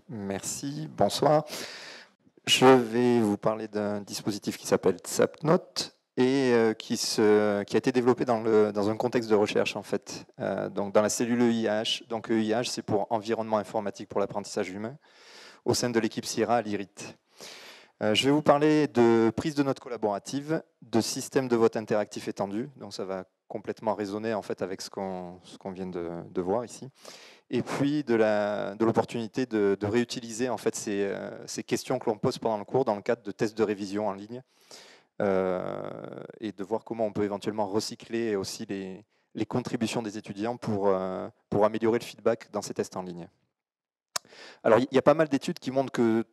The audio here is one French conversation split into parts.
Merci, bonsoir. Je vais vous parler d'un dispositif qui s'appelle Sapnote et qui a été développé dans un contexte de recherche en fait, donc dans la cellule EIH. Donc EIH, c'est pour Environnement informatique pour l'apprentissage humain, au sein de l'équipe CIRA à l'IRIT. Je vais vous parler de prise de notes collaborative, de système de vote interactif étendu, donc ça va complètement résonner en fait avec ce qu'on vient de voir ici. Et puis de l'opportunité de réutiliser en fait ces questions que l'on pose pendant le cours dans le cadre de tests de révision en ligne, et de voir comment on peut éventuellement recycler aussi les contributions des étudiants pour améliorer le feedback dans ces tests en ligne. Alors il y a pas mal d'études qui montrent que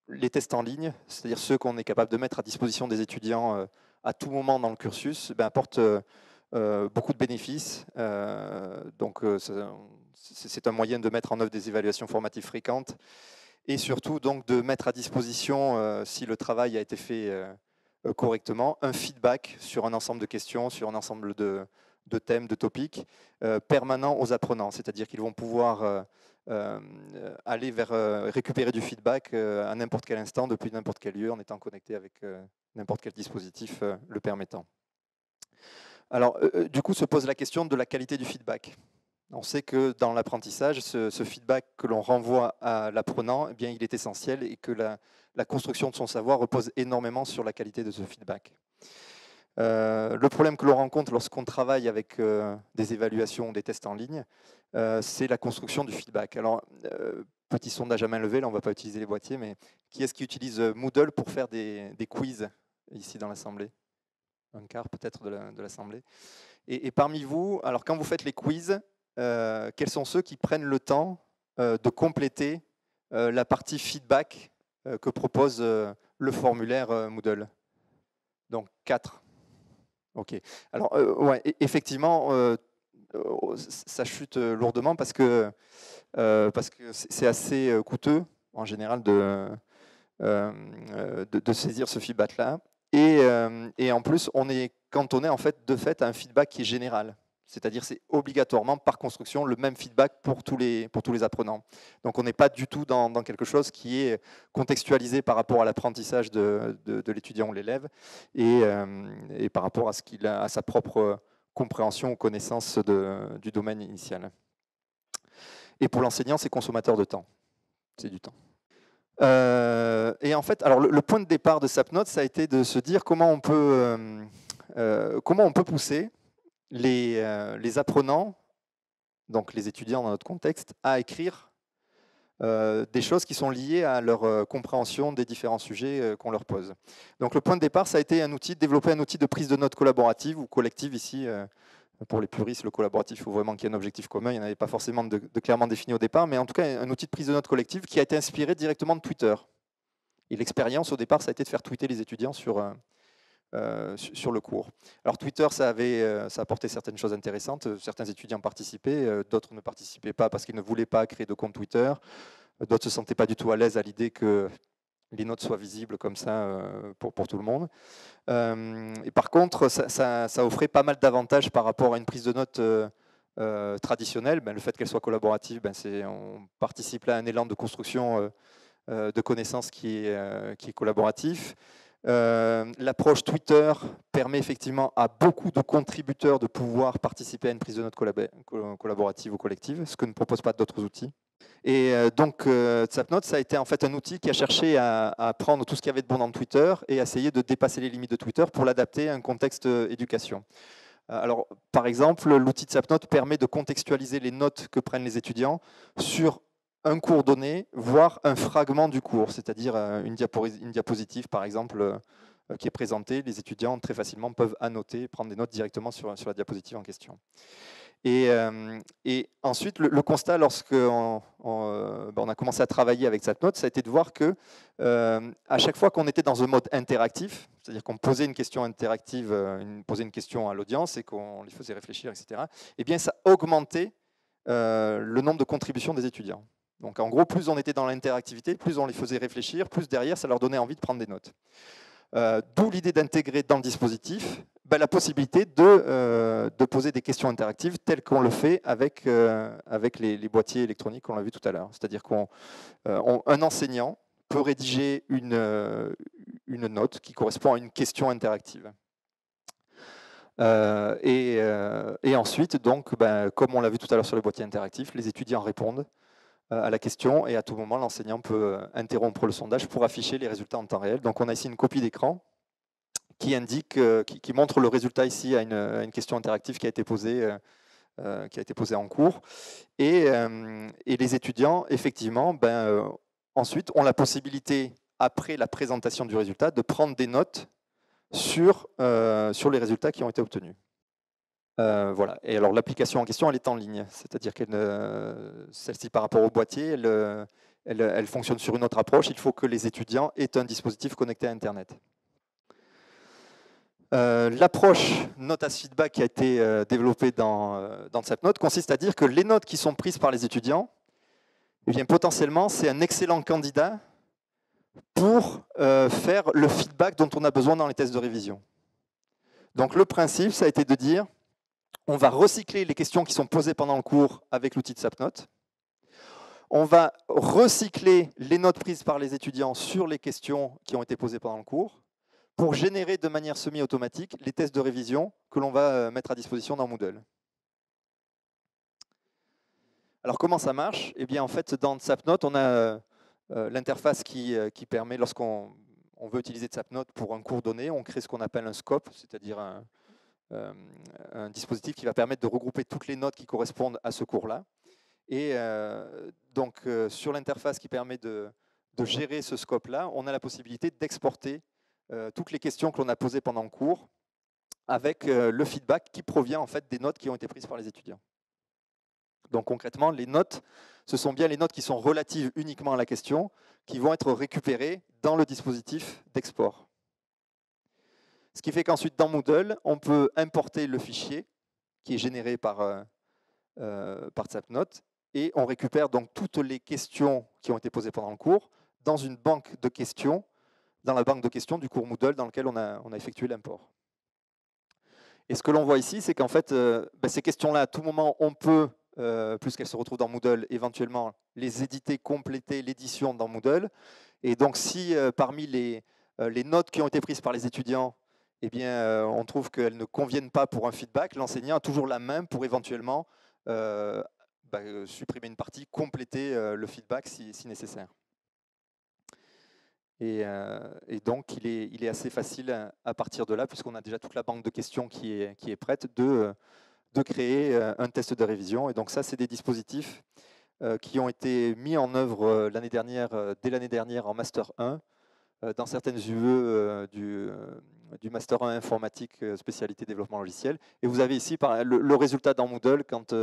les tests en ligne, c'est-à-dire ceux qu'on est capable de mettre à disposition des étudiants à tout moment dans le cursus, apportent beaucoup de bénéfices. Donc c'est un moyen de mettre en œuvre des évaluations formatives fréquentes et surtout donc de mettre à disposition, si le travail a été fait correctement, un feedback sur un ensemble de questions, sur un ensemble de thèmes, de topics permanents aux apprenants. C'est-à-dire qu'ils vont pouvoir aller vers récupérer du feedback à n'importe quel instant, depuis n'importe quel lieu, en étant connecté avec n'importe quel dispositif le permettant. Alors, du coup, se pose la question de la qualité du feedback. On sait que dans l'apprentissage, ce feedback que l'on renvoie à l'apprenant, eh bien, il est essentiel et que la construction de son savoir repose énormément sur la qualité de ce feedback. Le problème que l'on rencontre lorsqu'on travaille avec des évaluations, des tests en ligne, c'est la construction du feedback. Alors, petit sondage à main levée, là on ne va pas utiliser les boîtiers, mais qui est-ce qui utilise Moodle pour faire des quiz ici dans l'Assemblée? Un quart peut-être de l'Assemblée. Et parmi vous, alors quand vous faites les quiz, quels sont ceux qui prennent le temps de compléter la partie feedback que propose le formulaire Moodle? Donc 4. Ok. Alors, ouais, effectivement, ça chute lourdement parce que c'est assez coûteux, en général, de saisir ce feedback-là. Et en plus, on est cantonné en fait, de fait à un feedback qui est général. C'est-à-dire c'est obligatoirement, par construction, le même feedback pour tous les apprenants. Donc on n'est pas du tout dans quelque chose qui est contextualisé par rapport à l'apprentissage de l'étudiant ou l'élève et par rapport à sa propre compréhension ou connaissance du domaine initial. Et pour l'enseignant, c'est consommateur de temps. C'est du temps. Et en fait, alors le point de départ de Sapnote, ça a été de se dire comment on peut pousser les apprenants, donc les étudiants dans notre contexte, à écrire des choses qui sont liées à leur compréhension des différents sujets qu'on leur pose. Donc le point de départ, ça a été développer un outil de prise de notes collaborative ou collective ici. Pour les puristes, le collaboratif, il faut vraiment qu'il y ait un objectif commun. Il n'y en avait pas forcément de clairement défini au départ, mais en tout cas, un outil de prise de notes collective qui a été inspiré directement de Twitter. Et l'expérience, au départ, ça a été de faire tweeter les étudiants sur le cours. Alors Twitter, ça apportait certaines choses intéressantes. Certains étudiants participaient, d'autres ne participaient pas parce qu'ils ne voulaient pas créer de compte Twitter. D'autres ne se sentaient pas du tout à l'aise à l'idée que les notes soient visibles comme ça pour tout le monde. Et par contre, ça offrait pas mal d'avantages par rapport à une prise de notes traditionnelle. Le fait qu'elle soit collaborative, on participe là à un élan de construction de connaissances qui est collaboratif. L'approche Twitter permet effectivement à beaucoup de contributeurs de pouvoir participer à une prise de notes collaborative ou collective, ce que ne proposent pas d'autres outils. Et donc, Sapnote, ça a été en fait un outil qui a cherché à prendre tout ce qu'il y avait de bon dans Twitter et à essayer de dépasser les limites de Twitter pour l'adapter à un contexte éducation. Alors, par exemple, l'outil de Sapnote permet de contextualiser les notes que prennent les étudiants sur un cours donné, voire un fragment du cours, c'est-à-dire une diapositive, par exemple, qui est présentée. Les étudiants, très facilement, peuvent annoter, prendre des notes directement sur la diapositive en question. Et ensuite, le constat, lorsqu'on a commencé à travailler avec Sapnote, ça a été de voir que à chaque fois qu'on était dans un mode interactif, c'est-à-dire qu'on posait une question interactive, posait une question à l'audience et qu'on les faisait réfléchir, etc., eh bien, ça augmentait le nombre de contributions des étudiants. Donc, en gros, plus on était dans l'interactivité, plus on les faisait réfléchir, plus derrière, ça leur donnait envie de prendre des notes. D'où l'idée d'intégrer dans le dispositif la possibilité de poser des questions interactives telles qu'on le fait avec, les boîtiers électroniques qu'on a vu tout à l'heure. C'est-à-dire qu'un enseignant peut rédiger une note qui correspond à une question interactive. Et ensuite, donc, comme on l'a vu tout à l'heure sur les boîtiers interactifs, les étudiants répondent à la question et à tout moment, l'enseignant peut interrompre le sondage pour afficher les résultats en temps réel. Donc on a ici une copie d'écran qui indique, qui montre le résultat ici à une question interactive qui a été posée en cours. Et les étudiants, effectivement, ensuite ont la possibilité, après la présentation du résultat, de prendre des notes sur les résultats qui ont été obtenus. Voilà. Et alors l'application en question, elle est en ligne, c'est-à-dire que celle-ci, par rapport au boîtier, elle fonctionne sur une autre approche. Il faut que les étudiants aient un dispositif connecté à Internet. L'approche note as feedback qui a été développée dans Sapnote consiste à dire que les notes qui sont prises par les étudiants, eh bien, potentiellement, c'est un excellent candidat pour faire le feedback dont on a besoin dans les tests de révision. Donc le principe, ça a été de dire, on va recycler les questions qui sont posées pendant le cours avec l'outil de Sapnote. On va recycler les notes prises par les étudiants sur les questions qui ont été posées pendant le cours pour générer de manière semi-automatique les tests de révision que l'on va mettre à disposition dans Moodle. Alors comment ça marche? Eh bien en fait, dans Sapnote, on a l'interface qui permet, lorsqu'on veut utiliser Sapnote pour un cours donné, on crée ce qu'on appelle un scope, c'est-à-dire un dispositif qui va permettre de regrouper toutes les notes qui correspondent à ce cours-là. Et donc, sur l'interface qui permet de gérer ce scope-là, on a la possibilité d'exporter toutes les questions que l'on a posées pendant le cours avec le feedback qui provient en fait des notes qui ont été prises par les étudiants. Donc concrètement, les notes, ce sont bien les notes qui sont relatives uniquement à la question qui vont être récupérées dans le dispositif d'export. Ce qui fait qu'ensuite, dans Moodle, on peut importer le fichier qui est généré par Sapnote et on récupère donc toutes les questions qui ont été posées pendant le cours dans une banque de questions, dans la banque de questions du cours Moodle dans lequel on a effectué l'import. Et ce que l'on voit ici, c'est qu'en fait, ces questions-là, à tout moment, on peut, puisqu'elles se retrouvent dans Moodle, éventuellement les éditer, compléter l'édition dans Moodle. Et donc, si parmi les notes qui ont été prises par les étudiants, eh bien, on trouve qu'elles ne conviennent pas pour un feedback, l'enseignant a toujours la main pour éventuellement supprimer une partie, compléter le feedback si nécessaire. Et donc, il est assez facile à partir de là, puisqu'on a déjà toute la banque de questions qui est prête, de créer un test de révision. Et donc ça, c'est des dispositifs qui ont été mis en œuvre dès l'année dernière en Master 1, dans certaines UE du Master 1 informatique spécialité développement logiciel. Et vous avez ici le résultat dans Moodle, quand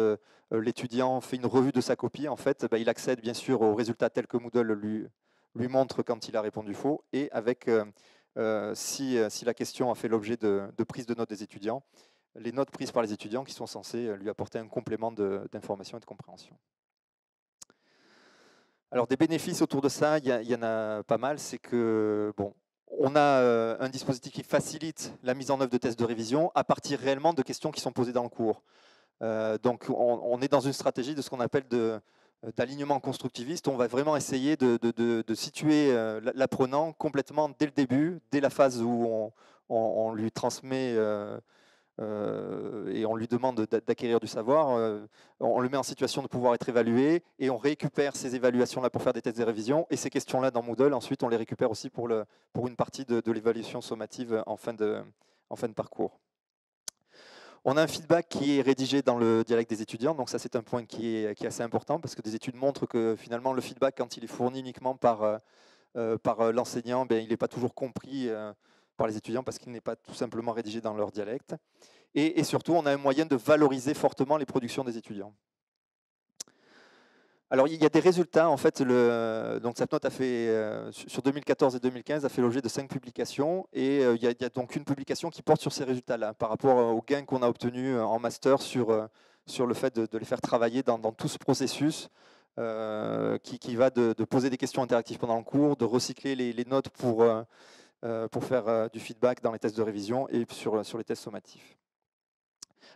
l'étudiant fait une revue de sa copie, en fait, il accède bien sûr au résultat tel que Moodle lui montre quand il a répondu faux, et avec si la question a fait l'objet de prise de notes des étudiants, les notes prises par les étudiants qui sont censées lui apporter un complément d'information et de compréhension. Alors des bénéfices autour de ça, il y en a pas mal, c'est que on a un dispositif qui facilite la mise en œuvre de tests de révision à partir réellement de questions qui sont posées dans le cours. Donc on est dans une stratégie de ce qu'on appelle d'alignement constructiviste. On va vraiment essayer de situer l'apprenant complètement dès le début, dès la phase où on lui transmet et on lui demande d'acquérir du savoir. On le met en situation de pouvoir être évalué et on récupère ces évaluations-là pour faire des tests de révision. Et ces questions-là dans Moodle, ensuite, on les récupère aussi pour une partie de l'évaluation sommative en fin de parcours. On a un feedback qui est rédigé dans le dialecte des étudiants, donc ça c'est un point qui est assez important parce que des études montrent que finalement le feedback, quand il est fourni uniquement par l'enseignant, il n'est pas toujours compris par les étudiants parce qu'il n'est pas tout simplement rédigé dans leur dialecte. Et surtout, on a un moyen de valoriser fortement les productions des étudiants. Alors, il y a des résultats. En fait, donc Sapnote a fait, sur 2014 et 2015, a fait l'objet de 5 publications. Et il y a donc une publication qui porte sur ces résultats-là, par rapport aux gains qu'on a obtenus en master sur le fait de les faire travailler dans tout ce processus qui va de poser des questions interactives pendant le cours, de recycler les notes pour pour faire du feedback dans les tests de révision et sur les tests sommatifs.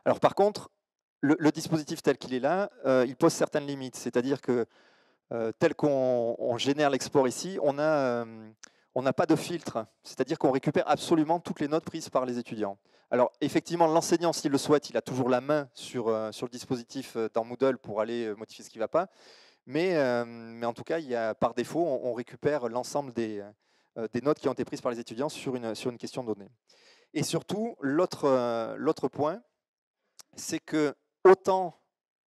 Alors par contre, le dispositif tel qu'il est là, il pose certaines limites, c'est-à-dire que tel qu'on génère l'export ici, on n'a pas de filtre, c'est-à-dire qu'on récupère absolument toutes les notes prises par les étudiants. Alors effectivement, l'enseignant, s'il le souhaite, il a toujours la main sur le dispositif dans Moodle pour aller modifier ce qui ne va pas, mais en tout cas, par défaut, on récupère l'ensemble des notes qui ont été prises par les étudiants sur une question donnée. Et surtout, l'autre point, c'est que autant,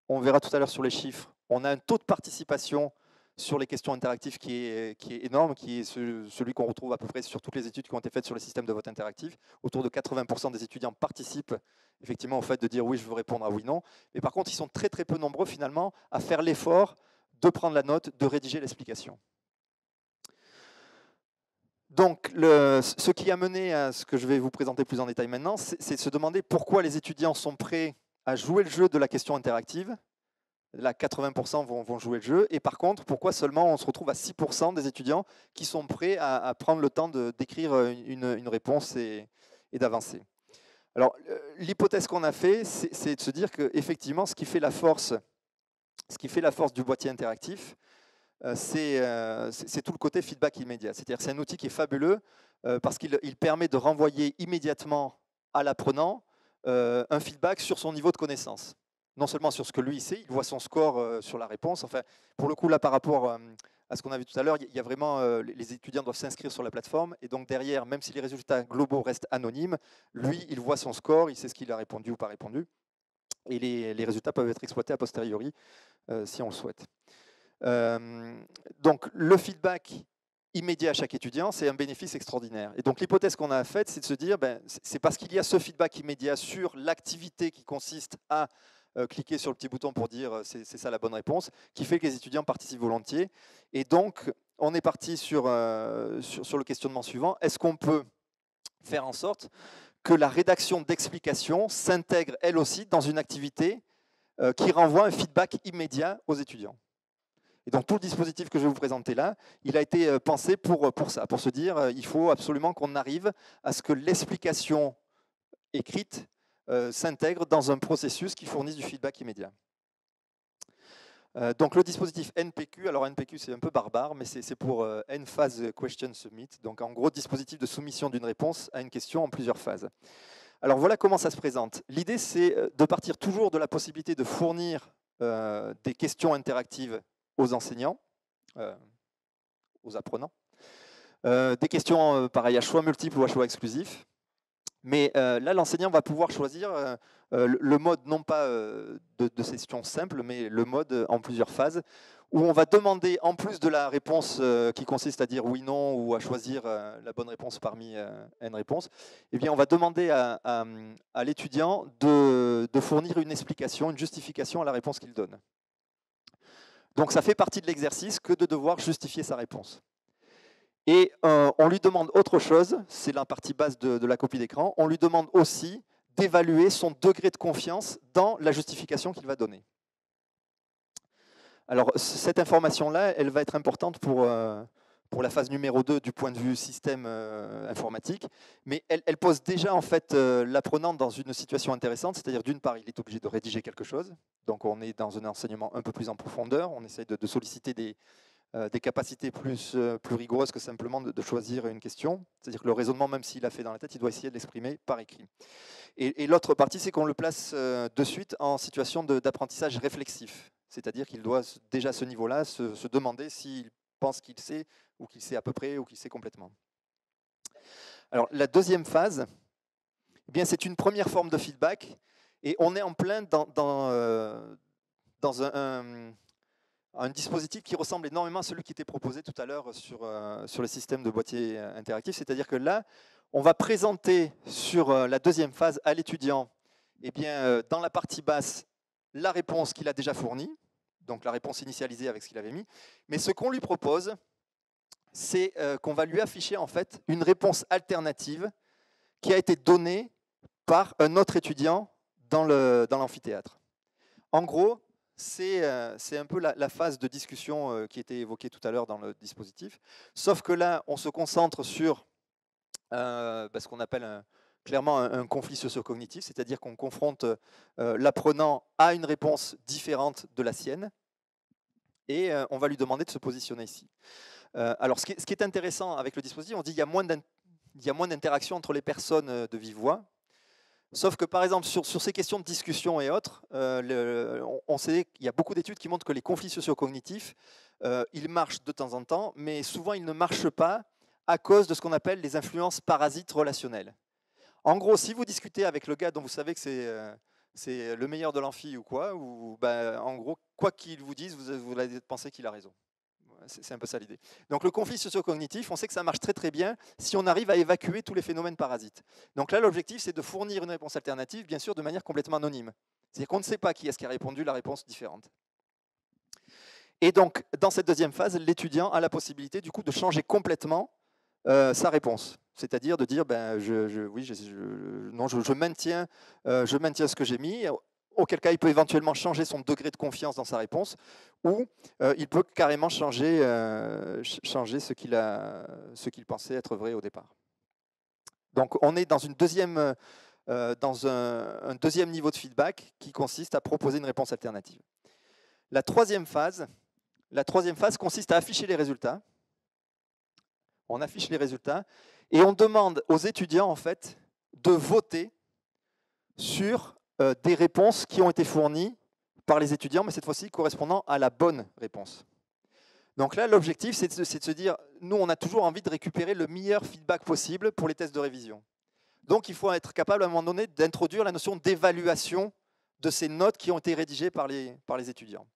on verra tout à l'heure sur les chiffres, on a un taux de participation sur les questions interactives qui est énorme, qui est celui qu'on retrouve à peu près sur toutes les études qui ont été faites sur le système de vote interactif. Autour de 80% des étudiants participent effectivement au fait de dire oui, je veux répondre à oui, non. Mais par contre, ils sont très très peu nombreux finalement à faire l'effort de prendre la note, de rédiger l'explication. Donc, ce qui a mené à ce que je vais vous présenter plus en détail maintenant, c'est de se demander pourquoi les étudiants sont prêts à jouer le jeu de la question interactive. Là, 80% vont jouer le jeu. Et par contre, pourquoi seulement on se retrouve à 6% des étudiants qui sont prêts à prendre le temps d'écrire une réponse et d'avancer. Alors, l'hypothèse qu'on a fait, c'est de se dire qu'effectivement, ce qui fait la force du boîtier interactif, c'est tout le côté feedback immédiat. C'est-à-dire que c'est un outil qui est fabuleux parce qu'il permet de renvoyer immédiatement à l'apprenant un feedback sur son niveau de connaissance. Non seulement sur ce que lui il sait, il voit son score sur la réponse. Enfin, pour le coup, là, par rapport à ce qu'on a vu tout à l'heure, il y a vraiment les étudiants doivent s'inscrire sur la plateforme et donc derrière, même si les résultats globaux restent anonymes, lui, il voit son score, il sait ce qu'il a répondu ou pas répondu, et les résultats peuvent être exploités a posteriori si on le souhaite. Donc, le feedback immédiat à chaque étudiant, c'est un bénéfice extraordinaire. Et donc, l'hypothèse qu'on a faite, c'est de se dire, c'est parce qu'il y a ce feedback immédiat sur l'activité qui consiste à cliquer sur le petit bouton pour dire c'est ça la bonne réponse, qui fait que les étudiants participent volontiers. Et donc, on est parti sur le questionnement suivant. Est-ce qu'on peut faire en sorte que la rédaction d'explications s'intègre, elle aussi, dans une activité qui renvoie un feedback immédiat aux étudiants? Et donc tout le dispositif que je vais vous présenter là, il a été pensé pour ça, pour se dire il faut absolument qu'on arrive à ce que l'explication écrite s'intègre dans un processus qui fournisse du feedback immédiat. Donc le dispositif NPQ, alors NPQ c'est un peu barbare, mais c'est pour N-Phase Question Submit, donc en gros dispositif de soumission d'une réponse à une question en plusieurs phases. Alors voilà comment ça se présente. L'idée c'est de partir toujours de la possibilité de fournir des questions interactives aux enseignants, aux apprenants, des questions pareil à choix multiples ou à choix exclusif. Mais là, l'enseignant va pouvoir choisir le mode, non pas de session simple, mais le mode en plusieurs phases, où on va demander, en plus de la réponse qui consiste à dire oui, non, ou à choisir la bonne réponse parmi N réponses, eh bien, on va demander à l'étudiant de fournir une explication, une justification à la réponse qu'il donne. Donc ça fait partie de l'exercice que de devoir justifier sa réponse. Et on lui demande autre chose, c'est la partie basse de la copie d'écran, on lui demande aussi d'évaluer son degré de confiance dans la justification qu'il va donner. Alors cette information-là, elle va être importante pour la phase numéro 2 du point de vue système informatique, mais elle pose déjà en fait l'apprenant dans une situation intéressante, c'est-à-dire d'une part, il est obligé de rédiger quelque chose, donc on est dans un enseignement un peu plus en profondeur, on essaie de solliciter des capacités plus rigoureuses que simplement de choisir une question. C'est-à-dire que le raisonnement, même s'il l'a fait dans la tête, il doit essayer de l'exprimer par écrit. Et l'autre partie, c'est qu'on le place de suite en situation d'apprentissage réflexif. C'est-à-dire qu'il doit déjà à ce niveau-là se demander s'il pense qu'il sait, ou qu'il sait à peu près, ou qu'il sait complètement. Alors la deuxième phase, eh bien, c'est une première forme de feedback, et on est en plein dans un dispositif qui ressemble énormément à celui qui était proposé tout à l'heure sur le système de boîtier interactif. C'est-à-dire que là, on va présenter sur la deuxième phase à l'étudiant, eh bien, dans la partie basse, la réponse qu'il a déjà fournie, donc la réponse initialisée avec ce qu'il avait mis. Mais ce qu'on lui propose, c'est qu'on va lui afficher en fait une réponse alternative qui a été donnée par un autre étudiant dans l'amphithéâtre. En gros, c'est un peu la phase de discussion qui était évoquée tout à l'heure dans le dispositif, sauf que là, on se concentre sur ce qu'on appelle clairement un conflit socio-cognitif, c'est-à-dire qu'on confronte l'apprenant à une réponse différente de la sienne, et on va lui demander de se positionner ici. Alors, ce qui est intéressant avec le dispositif, on dit qu'il y a moins d'interaction entre les personnes de vive voix. Sauf que, par exemple, sur ces questions de discussion et autres, on sait qu'il y a beaucoup d'études qui montrent que les conflits socio-cognitifs, ils marchent de temps en temps, mais souvent ils ne marchent pas à cause de ce qu'on appelle les influences parasites relationnelles. En gros, si vous discutez avec le gars dont vous savez que c'est le meilleur de l'amphi ou quoi, ou en gros, quoi qu'il vous dise, vous allez penser qu'il a raison. C'est un peu ça l'idée. Donc le conflit socio-cognitif, on sait que ça marche très très bien si on arrive à évacuer tous les phénomènes parasites. Donc là, l'objectif, c'est de fournir une réponse alternative, bien sûr, de manière complètement anonyme. C'est-à-dire qu'on ne sait pas qui est-ce qui a répondu la réponse différente. Et donc, dans cette deuxième phase, l'étudiant a la possibilité du coup de changer complètement sa réponse. C'est-à-dire de dire, je maintiens ce que j'ai mis, auquel cas il peut éventuellement changer son degré de confiance dans sa réponse, ou il peut carrément changer ce qu'il pensait être vrai au départ. Donc on est dans dans un deuxième niveau de feedback qui consiste à proposer une réponse alternative. La troisième phase consiste à afficher les résultats. On affiche les résultats et on demande aux étudiants en fait de voter sur des réponses qui ont été fournies par les étudiants, mais cette fois-ci correspondant à la bonne réponse. Donc là, l'objectif, c'est de se dire, nous, on a toujours envie de récupérer le meilleur feedback possible pour les tests de révision. Donc il faut être capable à un moment donné d'introduire la notion d'évaluation de ces notes qui ont été rédigées par les étudiants.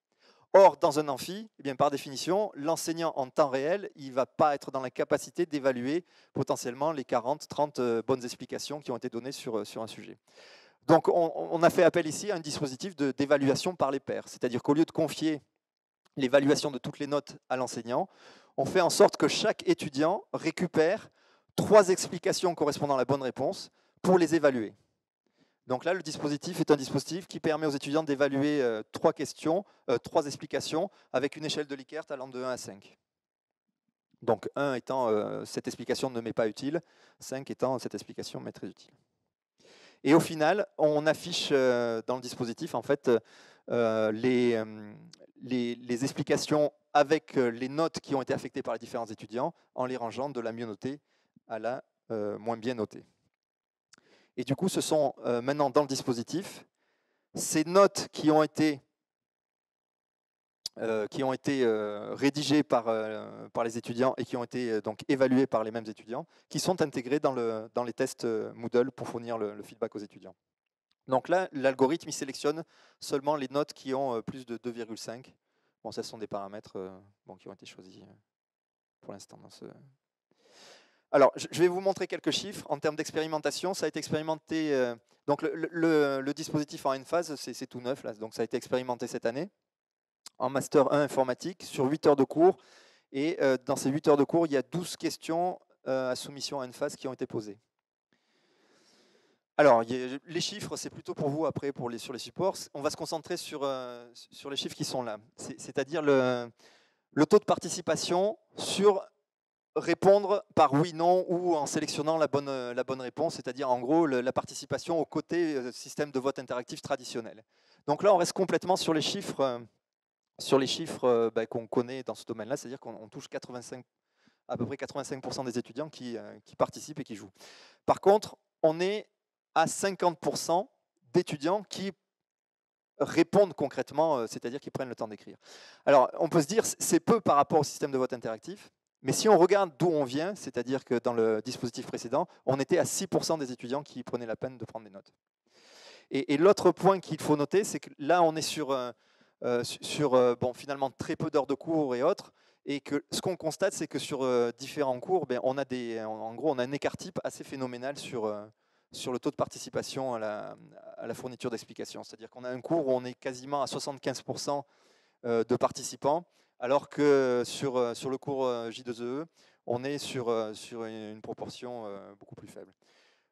Or, dans un amphi, eh bien, par définition, l'enseignant en temps réel, il ne va pas être dans la capacité d'évaluer potentiellement les 40, 30 bonnes explications qui ont été données sur un sujet. Donc, on a fait appel ici à un dispositif d'évaluation par les pairs. C'est-à-dire qu'au lieu de confier l'évaluation de toutes les notes à l'enseignant, on fait en sorte que chaque étudiant récupère 3 explications correspondant à la bonne réponse pour les évaluer. Donc là, le dispositif est un dispositif qui permet aux étudiants d'évaluer 3 questions, 3 explications, avec une échelle de Likert allant de 1 à 5. Donc 1 étant cette explication ne m'est pas utile, 5 étant cette explication m'est très utile. Et au final, on affiche dans le dispositif en fait les explications avec les notes qui ont été affectées par les différents étudiants en les rangeant de la mieux notée à la moins bien notée. Et du coup, ce sont maintenant dans le dispositif ces notes qui ont été rédigées par les étudiants et qui ont été donc évaluées par les mêmes étudiants, qui sont intégrées dans les tests Moodle pour fournir le feedback aux étudiants. Donc là, l'algorithme, il sélectionne seulement les notes qui ont plus de 2,5. Bon, ça, ce sont des paramètres qui ont été choisis pour l'instant dans ce... Alors, je vais vous montrer quelques chiffres. En termes d'expérimentation, ça a été expérimenté... donc, le dispositif en une phase, c'est tout neuf, là, donc ça a été expérimenté cette année, en Master 1 informatique, sur 8 heures de cours. Et dans ces 8 heures de cours, il y a 12 questions à soumission à une phase qui ont été posées. Alors, les chiffres, c'est plutôt pour vous après sur les supports. On va se concentrer sur les chiffres qui sont là. C'est-à-dire le taux de participation sur répondre par oui, non ou en sélectionnant la bonne réponse, c'est-à-dire en gros la participation au côté système de vote interactif traditionnel. Donc là, on reste complètement sur les chiffres qu'on connaît dans ce domaine-là, c'est-à-dire qu'on touche à peu près 85% des étudiants qui participent et qui jouent. Par contre, on est à 50% d'étudiants qui répondent concrètement, c'est-à-dire qui prennent le temps d'écrire. Alors, on peut se dire, c'est peu par rapport au système de vote interactif, mais si on regarde d'où on vient, c'est-à-dire que dans le dispositif précédent, on était à 6% des étudiants qui prenaient la peine de prendre des notes. Et l'autre point qu'il faut noter, c'est que là, on est sur finalement très peu d'heures de cours et autres, et que ce qu'on constate, c'est que sur différents cours, on a on a un écart type assez phénoménal sur le taux de participation à la fourniture d'explications. C'est-à-dire qu'on a un cours où on est quasiment à 75% de participants, alors que sur le cours J2EE, on est sur une proportion beaucoup plus faible.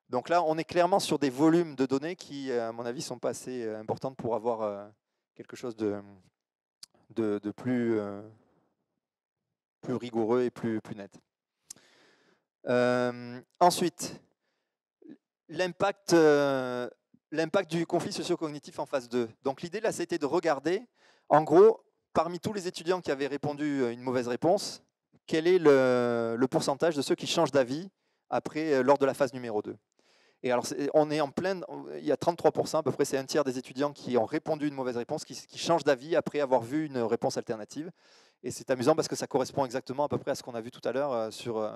Donc là, on est clairement sur des volumes de données qui, à mon avis, ne sont pas assez importantes pour avoir quelque chose de plus rigoureux et plus net. Ensuite, l'impact du conflit socio-cognitif en phase 2. Donc l'idée là, c'était de regarder, en gros, parmi tous les étudiants qui avaient répondu une mauvaise réponse, quel est le pourcentage de ceux qui changent d'avis après, lors de la phase numéro 2. Et alors, on est en plein, il y a 33%, à peu près, c'est un tiers des étudiants qui ont répondu une mauvaise réponse, qui changent d'avis après avoir vu une réponse alternative. Et c'est amusant parce que ça correspond exactement à peu près à ce qu'on a vu tout à l'heure sur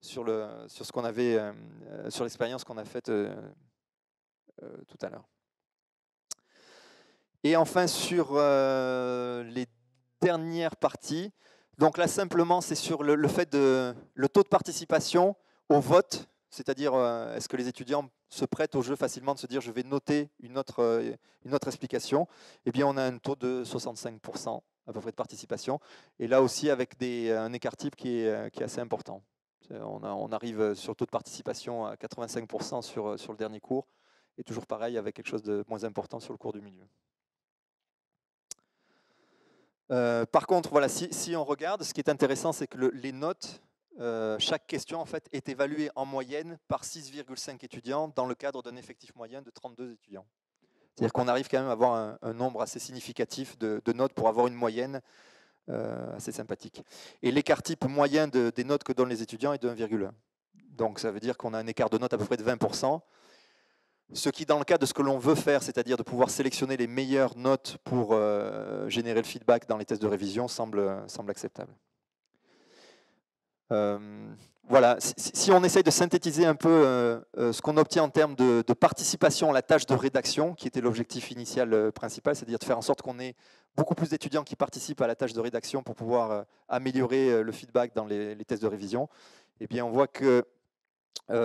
ce qu'on avait, sur l'expérience qu'on a faite tout à l'heure. Et enfin, sur les dernières parties, donc là simplement c'est sur le fait de le taux de participation au vote, c'est-à-dire est-ce que les étudiants se prêtent au jeu facilement de se dire je vais noter une autre explication. Eh bien on a un taux de 65% à peu près de participation, et là aussi avec un écart type qui est assez important. On arrive sur le taux de participation à 85% sur le dernier cours, et toujours pareil avec quelque chose de moins important sur le cours du milieu. Par contre, voilà, si on regarde, ce qui est intéressant, c'est que les notes, chaque question en fait, est évaluée en moyenne par 6,5 étudiants dans le cadre d'un effectif moyen de 32 étudiants. C'est-à-dire qu'on arrive quand même à avoir un nombre assez significatif de notes pour avoir une moyenne assez sympathique. Et l'écart type moyen des notes que donnent les étudiants est de 1,1. Donc ça veut dire qu'on a un écart de notes à peu près de 20%. Ce qui, dans le cas de ce que l'on veut faire, c'est-à-dire de pouvoir sélectionner les meilleures notes pour générer le feedback dans les tests de révision, semble acceptable. Voilà, si on essaye de synthétiser un peu ce qu'on obtient en termes de participation à la tâche de rédaction, qui était l'objectif initial principal, c'est-à-dire de faire en sorte qu'on ait beaucoup plus d'étudiants qui participent à la tâche de rédaction pour pouvoir améliorer le feedback dans les tests de révision, eh bien on voit que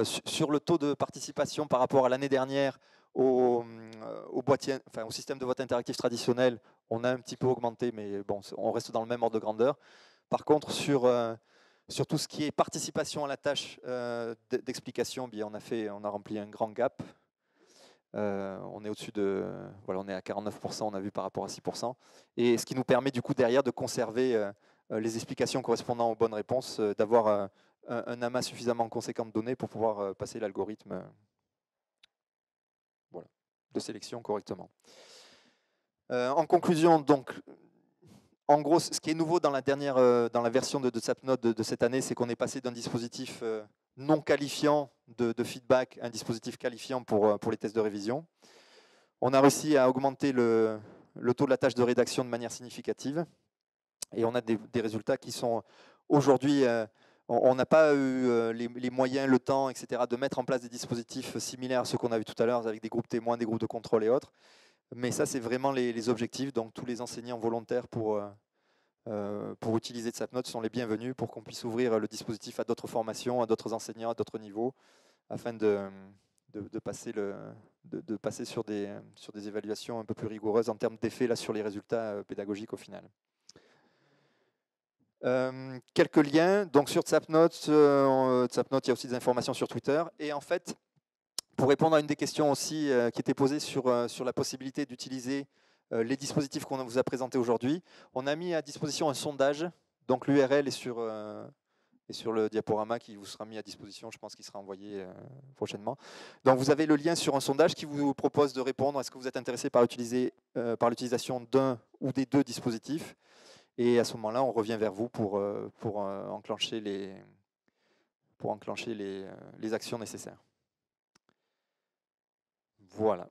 sur le taux de participation par rapport à l'année dernière au système de vote interactif traditionnel, on a un petit peu augmenté, mais bon, on reste dans le même ordre de grandeur. Par contre, sur tout ce qui est participation à la tâche d'explication, on a rempli un grand gap. On est au-dessus on est à 49%, on a vu par rapport à 6%. Et ce qui nous permet du coup derrière de conserver les explications correspondant aux bonnes réponses, d'avoir un amas suffisamment conséquent de données pour pouvoir passer l'algorithme de sélection correctement. En conclusion, donc, en gros, ce qui est nouveau dans la version de Sapnote de cette année, c'est qu'on est passé d'un dispositif non qualifiant de feedback à un dispositif qualifiant pour les tests de révision. On a réussi à augmenter le taux de la tâche de rédaction de manière significative, et on a des résultats qui sont aujourd'hui... on n'a pas eu les moyens, le temps, etc., de mettre en place des dispositifs similaires à ceux qu'on a vus tout à l'heure, avec des groupes témoins, des groupes de contrôle et autres. Mais ça, c'est vraiment les objectifs. Donc, tous les enseignants volontaires pour utiliser Sapnote sont les bienvenus pour qu'on puisse ouvrir le dispositif à d'autres formations, à d'autres enseignants, à d'autres niveaux, afin de passer sur des évaluations un peu plus rigoureuses en termes d'effet là sur les résultats pédagogiques au final. Quelques liens. Donc sur Sapnote, il y a aussi des informations sur Twitter. Et en fait, pour répondre à une des questions aussi qui était posée sur la possibilité d'utiliser les dispositifs qu'on vous a présentés aujourd'hui, on a mis à disposition un sondage. Donc l'URL est sur le diaporama qui vous sera mis à disposition. Je pense qu'il sera envoyé prochainement. Donc vous avez le lien sur un sondage qui vous propose de répondre. Est-ce que vous êtes intéressé par l'utilisation d'un ou des deux dispositifs? Et à ce moment-là, on revient vers vous pour enclencher les actions nécessaires. Voilà,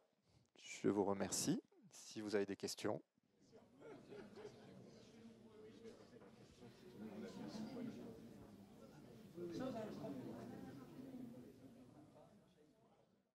je vous remercie. Si vous avez des questions.